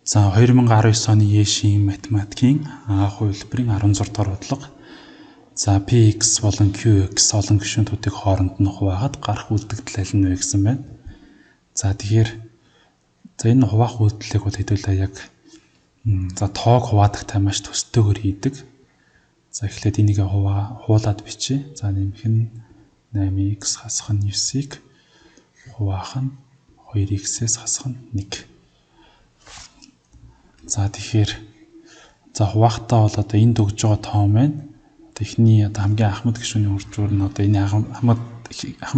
За 2019 оны Е-шийн математикийн анх хувилбарын 16 дугаар бодлого. За Px болон Qx олон гишүүнүүдийн хооронд нь хуваагаад гарах үлдэгдэл аль нь вэ гэсэн байна. За тэгэхээр энэ хуваах үйлдэлийг бол хэдүүлээ яг тоог хуваадаг маш төстөөгөр хийдэг. За эхлээд энийг хуулаад бичье. За нэмэх нь 8x хасах нь 9-ийг хуваах нь 2x-ээс хасах нь 1. За тэгэхээр хуваахтаа бол одоо энд өгж байгаа тоон маань эхний хамгийн ахмад гишүүний үржүүр нь энэ ахмад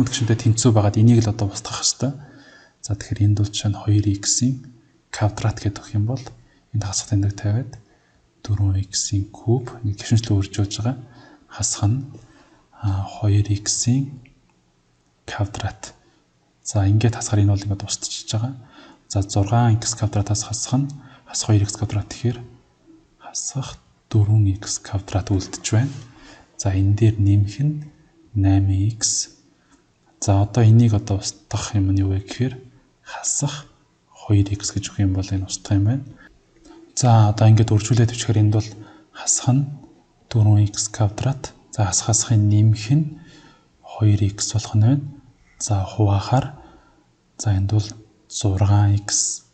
гишүүнтэй тэнцүү байгаад энийг л устгах хэрэгтэй. За тэгэхээр энд бол жишээ нь 2x-ийн квадрат гэдэг өгөх юм бол энд хасах тэнэг тавиад 4x-ийн куб гишүүнчлэн үржүүлж байгаа хасах нь 2x-ийн квадрат. За ингээд хасахаар энэ бол ингээд устчихж байгаа. За 6x квадратаас хасах нь 2x квадрат тэгэхээр хасах 4x квадрат үлдэж байна. За энэ дээр нэмэх нь 8x. За одоо энийг устгах юм нь юу вэ гэхээр хасах 2x гэж өгөх юм бол энэ устгах юм байна. За одоо ингээд үржүүлээд бичгээр энд бол хасах нь 4x квадрат. За хасахын нэмэх нь 2x болох нь байна. За хуваахаар за энд бол 6x.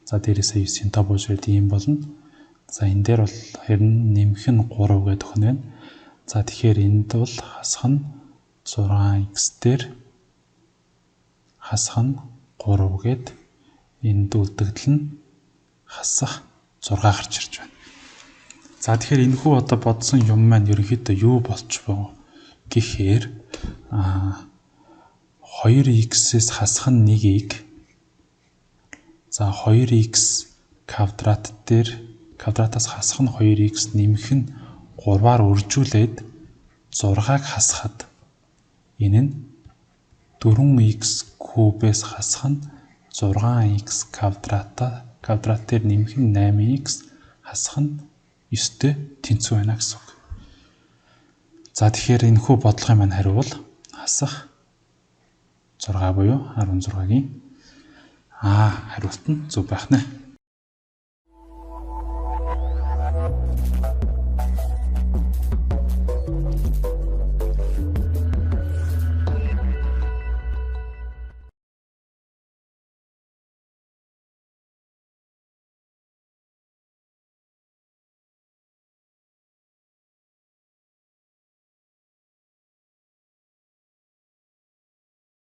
За дээрээсээ 9-ийн тоо бууж ирээд ийм болно. За энэ дээр бол харин нэмэх нь 3 гэдэг өгнө байна. За тэгэхээр энд бол хасах нь 6x дээр хасах нь 3 гээд энд үлдэгдэл нь хасах 6 гарч ирж байна. За тэгэхээр энэхүү одоо бодсон юм маань ерөнхийдөө юу болч байгаа гэхээр 2x-ээс хасах нь 1-ийг за 2x квадрат дээр квадратаас хасах нь 2x нэмэх нь 3-аар үржүүлээд 6-аг хасахад энэ нь 4x кубээс хасах нь 6x квадрат дээр нэмэх нь 8x хасах нь 9-тэй тэнцүү байна гэсэн үг. За тэгэхээр энэхүү бодлогын маань хариу бол хасах 6 буюу 16-гийн хариулт нь зөв байх нэ.